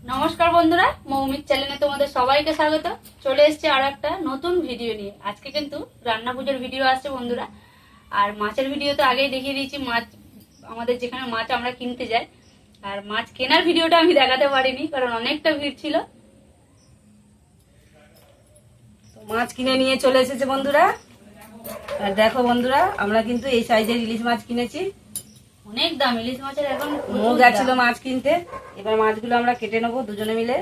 নমস্কার বন্ধুরা, মৌমিক চ্যানেলে তোমাদের সবাইকে স্বাগত। চলে এসেছে আর একটা নতুন ভিডিও নিয়ে। আজকে কিন্তু রান্না পুজোর ভিডিও আসছে বন্ধুরা। আর মাছের ভিডিও তো আগেই দেখিয়ে দিয়েছি, মাছ আমাদের যেখানে মাছ আমরা কিনতে যাই। আর মাছ কেনার ভিডিওটা আমি দেখাতে পারিনি, কারণ অনেকটা ভিড় ছিল। মাছ কিনে নিয়ে চলে এসেছে বন্ধুরা। আর দেখো বন্ধুরা, আমরা কিন্তু এই সাইজের ইলিশ মাছ কিনেছি। অনেক দাম ইলিশ মাছের, এখন মৌ গেছিল মাছ কিনতে। এবার মাছগুলো আমরা কেটে নেবো দুজনে মিলে।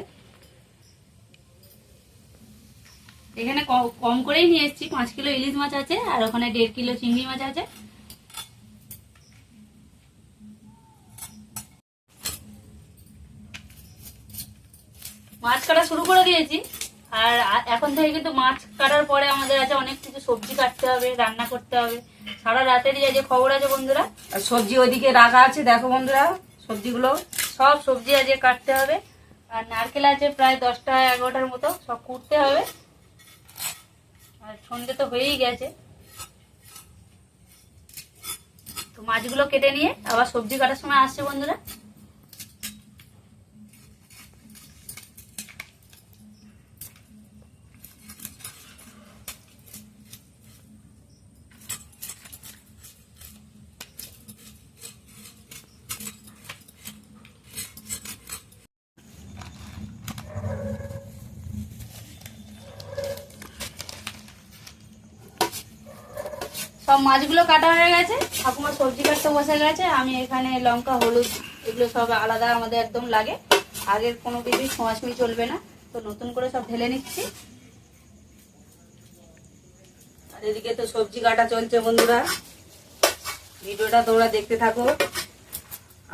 এখানে কম করেই নিয়ে এসেছি, 5 কিলো ইলিশ মাছ আছে আর ওখানে 1.5 কিলো চিংড়ি মাছ আছে। মাছ কাটা শুরু করে দিয়েছি। আর এখন থেকে কিন্তু মাছ কাটার পরে আমাদের আছে অনেক কিছু সবজি কাটতে হবে, রান্না করতে হবে। সারা রাতেরই যে খবর আছে বন্ধুরা। আর সবজি ওইদিকে রাখা আছে, দেখো বন্ধুরা সবজিগুলো। সব সবজি আজকে কাটতে হবে। আর নারকেল আছে প্রায় 10টা 11টার মতো, সব কুটতে হবে। আর সন্ধ্যে তো হয়েই গেছে, তো মাছগুলো কেটে নিয়ে আবার সবজি কাটার সময় আসছে বন্ধুরা। সব মাছগুলো কাটা হয়ে গেছে, ঠাকুমা সবজি কাটতে বসে গেছে। আমি এখানে লঙ্কা হলুদ এগুলো সব আলাদা আমাদের একদম লাগে, আগের কোনো কিছুই ছোঁয়াছুঁই চলবে না। তো নতুন করে সব ঢেলে নিচ্ছি। আর এদিকে তো সবজি কাটা চলছে বন্ধুরা। ভিডিওটা তোমরা দেখতে থাকো,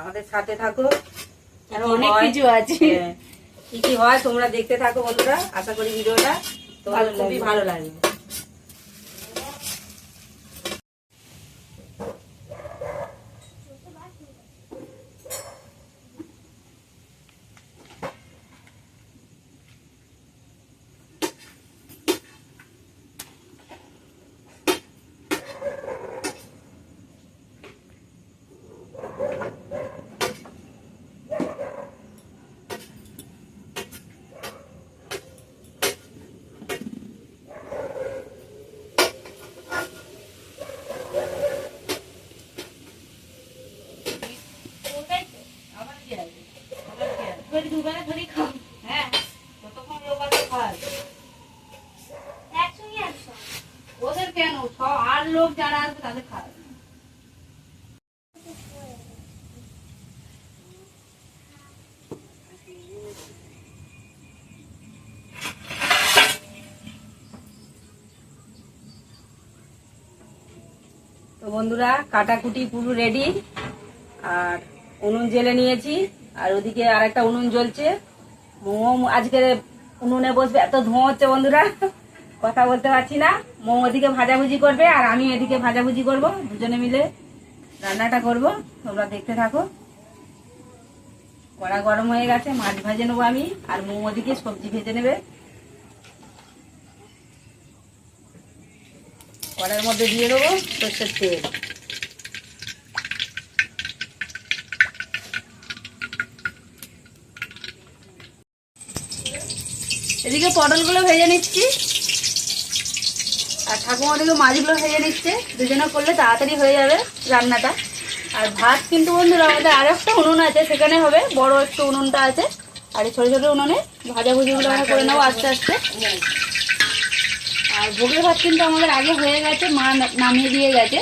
আমাদের সাথে থাকো। আরো অনেক কিছু আছে, কি কি হয় তোমরা দেখতে থাকো বন্ধুরা। আশা করি ভিডিওটা তোমাদের খুবই ভালো লাগবে। হ্যাঁ, ততক্ষণ লোক আছে খায়। ওদের কেন, সব আর লোক যারা আসবে তাদের খায়। তো বন্ধুরা, কাটাকুটি পুরো রেডি। আর উনুন জেলে নিয়েছি, আর ওদিকে আরেকটা উনুন জ্বলছে। মোমো আজকে উনুনে বসবে, এত ধোঁয়া হচ্ছে বন্ধুরা, কথা বলতে পারছি না। মোমো ওদিকে ভাজাভুজি করবে আর আমি এদিকে ভাজাভুজি করব, দুজনে মিলে রান্নাটা করব। তোমরা দেখতে থাকো। কড়া গরম হয়ে গেছে, মাছ ভাজে নেবো আমি, আর মোমো ওদিকে সবজি ভেজে নেবে। কড়ার মধ্যে দিয়ে দেবো সর্ষের তেল। এদিকে পটলগুলো ভেজে নিচ্ছি আর ঠাকুমা ওদিকে মাছগুলো ভেজে নিচ্ছে। দুজনে করলে তাড়াতাড়ি হয়ে যাবে রান্নাটা। আর ভাত কিন্তু বন্ধুরা আমাদের আর একটা উনুন আছে, সেখানে হবে। বড় একটু উনুনটা আছে, আর এই ছোট ছোট উনুনে ভাজাভুজিগুলো আমরা করে নেবো আস্তে আস্তে। আর ভোগের ভাত কিন্তু আমাদের আগে হয়ে গেছে, মা নামিয়ে দিয়ে গেছে।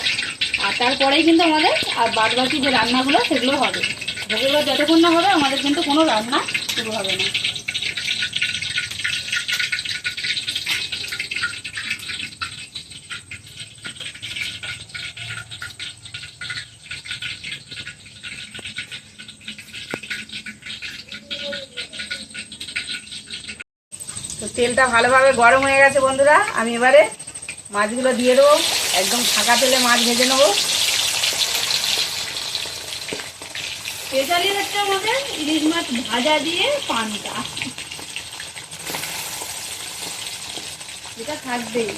আর তারপরেই কিন্তু আমাদের আর বাদ বাকি যে রান্নাগুলো সেগুলো হবে। ভোগের ভাত যতক্ষণ না হবে আমাদের কিন্তু কোনো রান্না শুরু হবে না। তো তেলটা ভালোভাবে গরম হয়ে গেছে বন্ধুরা। আমি এবারে মাছগুলো দিয়ে দেবো, একদম ফাঁকা তেলে মাছ ভেজে নেবো। স্পেশালি হচ্ছে আমাদের ইলিশ মাছ ভাজা দিয়ে পান্তা, এটা থাকবেই।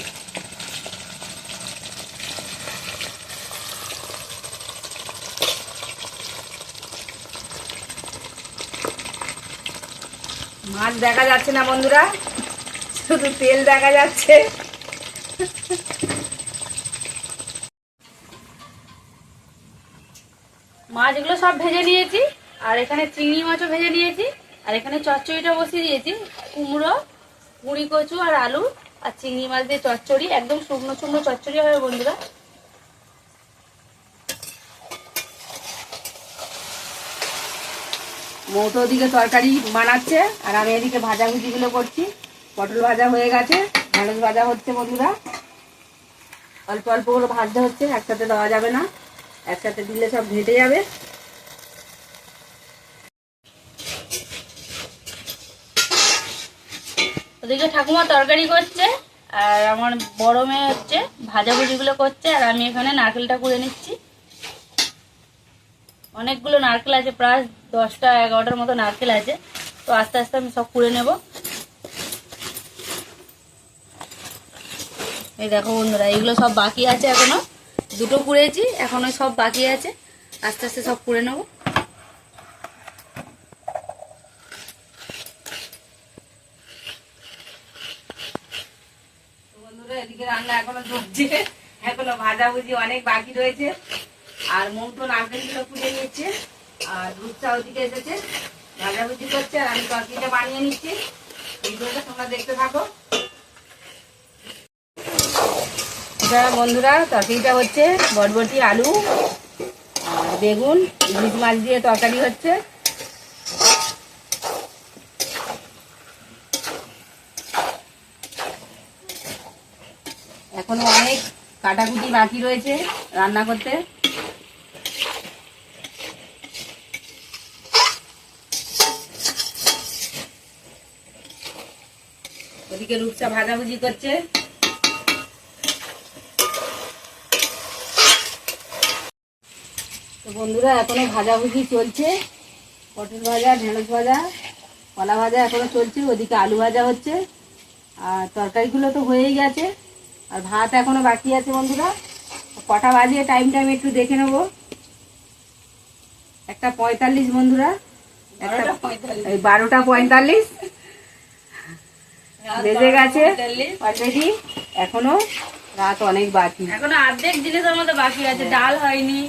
মাছ দেখা যাচ্ছে না বন্ধুরা, শুধু তেল দেখা যাচ্ছে। মাছগুলো সব ভেজে নিয়েছি, আর এখানে চিংড়ি মাছও ভেজে নিয়েছি, আর এখানে চচ্চড়িটা বসিয়ে দিয়েছি। কুমড়ো, পুঁড়ি কচু আর আলু আর চিংড়ি মাছ দিয়ে চচ্চড়ি, একদম শুকনো শুকনো চচ্চড়ি হবে বন্ধুরা। মৌটো ওদিকে তরকারি বানাচ্ছে আর আমি এদিকে ভাজাভুজিগুলো করছি। পটল ভাজা হয়ে গেছে, ঢেঁড়স ভাজা হচ্ছে বন্ধুরা। অল্প অল্প করে ভাজতে হচ্ছে, একসাথে দেওয়া যাবে না, একসাথে দিলে সব ঘেটে যাবে। ওদিকে ঠাকুমা তরকারি করছে, আর আমার বড় মেয়ে হচ্ছে ভাজাভুজিগুলো করছে, আর আমি এখানে নারকেলটা কুড়ে নিচ্ছি। অনেকগুলো নারকেল আছে, প্রায় 10টা 11টার মতো নারকেল আছে, তো আস্তে আস্তে আমি সব কুড়ে নেব। এই দেখো বন্ধুরা, এইগুলো সব বাকি আছে, এখনো 2টো কুড়েছি, এখনো সব বাকি আছে, আস্তে আস্তে সব কুড়ে নেব। বন্ধুরা এদিকে রান্না এখনো চলছে, এখনো ভাজাভুজি অনেক বাকি রয়েছে। আর মৌটো নারকেলগুলো কুড়ে নিচ্ছে, আর দুধ চা ওদিকে এসেছে, ভাজাভুজি করছে, আর আমি তরকারিটা বানিয়ে নিচ্ছি। ভিডিওটা তোমরা দেখতে থাকো। এটা বন্ধুরা তরকারিটা হচ্ছে বরবটি, আলু আর বেগুন, ইলিশ মাছ দিয়ে তরকারি হচ্ছে। এখনো অনেক কাটাকুটি বাকি রয়েছে রান্না করতে। ওদিকে রূপসা ভাজাভুজি করছে। তো বন্ধুরা এখনো ভাজাভুজি চলছে, পটল ভাজা, ঢেঁড়স ভাজা, কলা ভাজা এখনো চলছে। ওদিকে আলু ভাজা হচ্ছে, আর তরকারিগুলো তো হয়েই গেছে, আর ভাত এখনো বাকি আছে বন্ধুরা। কটা বাজে টাইমটা আমি একটু দেখে নেবো। 1:45 বন্ধুরা, 12টা 45 বেজে গেছে অলরেডি। এখনো রাত অনেক বাকি, এখনো অর্ধেক জিনিসের মধ্যে বাকি আছে। ডাল হয়নি,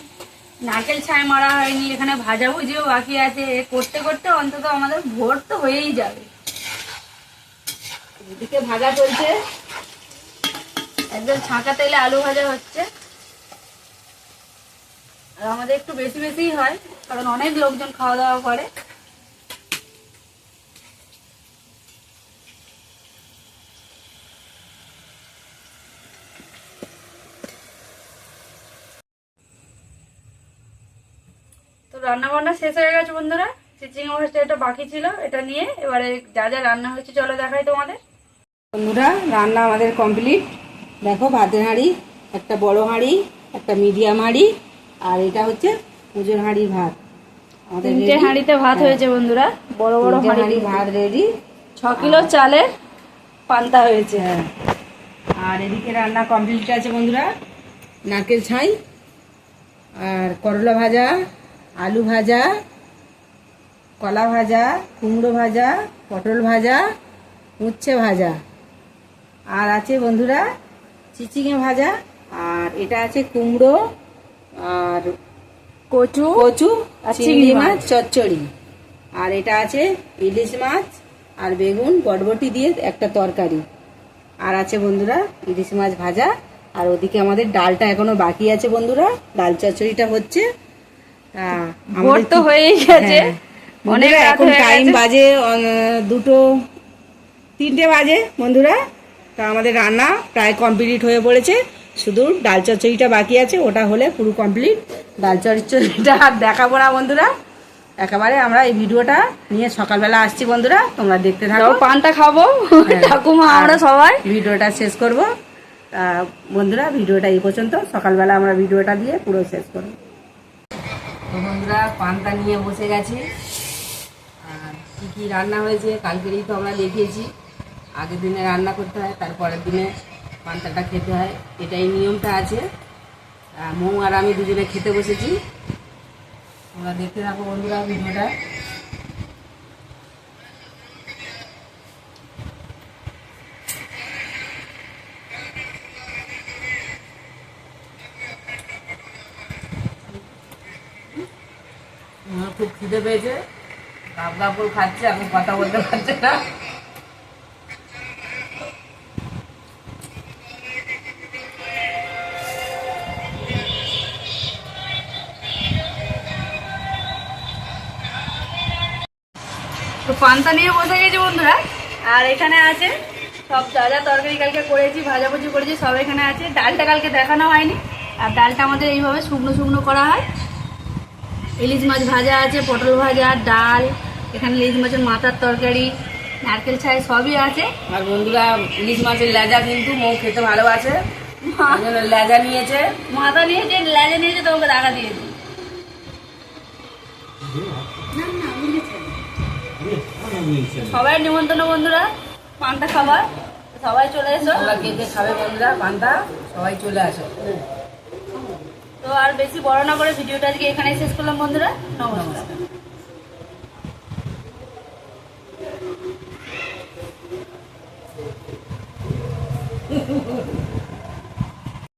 নারকেল ছাই মারা হয়নি, এখানে ভাজাভুজিও বাকি আছে। করতে করতে অন্তত আমাদের ভোর তো হয়েই যাবে। এদিকে ভাজা চলছে, একদম ছাঁকা তেলে আলু ভাজা হচ্ছে। আর আমাদের একটু বেশি বেশিই হয়, কারণ অনেক লোকজন খাওয়া দাওয়া করে। তো রান্না বান্না শেষ হয়ে গেছে বন্ধুরা। চিচিঙ্গা মাছটা এটা বাকি ছিল, এটা নিয়ে এবারে যা যা রান্না হয়েছে চলো দেখাই তোমাদের। বন্ধুরা রান্না আমাদের কমপ্লিট। দেখো ভাতের হাঁড়ি, একটা বড় হাঁড়ি, একটা মিডিয়াম হাঁড়ি, আর এটা হচ্ছে পুজোর হাঁড়ির ভাত। আমাদের 3টে হাঁড়িতে ভাত হয়েছে বন্ধুরা, বড় বড় হাঁড়ি ভাত রেডি। 6 কিলো চালের পান্তা হয়েছে। হ্যাঁ, আর এদিকে রান্না কমপ্লিট আছে বন্ধুরা। নারকেল ছাই আর করলা ভাজা, আলু ভাজা, কলা ভাজা, কুমড়ো ভাজা, পটল ভাজা, উচ্ছে ভাজা, আর আছে বন্ধুরা চিচিঙে ভাজা, আর এটা আছে কুমড়ো আর কচু কচু আর চিংড়ি মাছ চচ্চড়ি, আর এটা আছে ইলিশ মাছ আর বেগুন বরবটি দিয়ে একটা তরকারি, আর আছে বন্ধুরা ইলিশ মাছ ভাজা। আর ওদিকে আমাদের ডালটা এখনো বাকি আছে বন্ধুরা, ডাল চচ্চড়িটা হচ্ছে। ভোর তো হয়েই গেছে, অনেক এখন টাইম বাজে 2-3টে বাজে বন্ধুরা। তা আমাদের রান্না প্রায় কমপ্লিট হয়ে পড়েছে, শুধু ডাল চচ্চড়িটা বাকি আছে, ওটা হলে পুরো কমপ্লিট। ডাল চচ্চড়িটা আর দেখাবো না বন্ধুরা, একেবারে আমরা এই ভিডিওটা নিয়ে সকালবেলা আসছি বন্ধুরা, তোমরা দেখতে থাকো। পান্তা খাবো ঠাকুমা আমরা সবাই, ভিডিওটা শেষ করব। বন্ধুরা ভিডিওটা এই পর্যন্ত, সকালবেলা আমরা ভিডিওটা দিয়ে পুরো শেষ করব। তো বন্ধুরা পান্তা নিয়ে বসে গেছি, আর কী কী রান্না হয়েছে কালকেরই তো আমরা দেখিয়েছি। আগের দিনে রান্না করতে হয়, তারপরের দিনে পান্তাটা খেতে হয়, এটাই নিয়মটা আছে। মৌ আর আমি দুজনে খেতে বসেছি, তোমরা দেখতে থাকো বন্ধুরা ভিডিওটা। খুব খিদে পেয়েছে, গাপ গাপ করে খাচ্ছে, এখন কথা বলতে পারছে না। তো পান্তা নিয়ে বসে গেছি বন্ধুরা। আর এখানে আছে সব যা যা তরকারি কালকে করেছি, ভাজাভুজি করেছি, সব এখানে আছে। ডালটা কালকে দেখানো হয়নি, আর ডালটা আমাদের এইভাবে শুকনো শুকনো করা হয়। ইলিশ মাছ ভাজা আছে, পটল ভাজা, ডাল, এখানে ইলিশ মাছের মাথার তরকারি, নারকেল ছাই সবই আছে। আর বন্ধুরা ইলিশ মাছের লেজা কিন্তু মৌ খেতে ভালোবাসে, ওই জন্য লেজা নিয়েছে। মাথা নিয়েছে, লেজা নিয়েছে, তোমাকে দেখা দিয়েছি। সবাই নিমন্ত্রণ বন্ধুরা, পান্তা খাবার, সবাই চলে এসো। তোমরা কে কে খাবে বন্ধুরা পান্তা, সবাই চলে আসো। তো আর বেশি বড় না করে ভিডিওটা আজকে এখানে শেষ করলাম বন্ধুরা। নমস্কার। নমস্কার।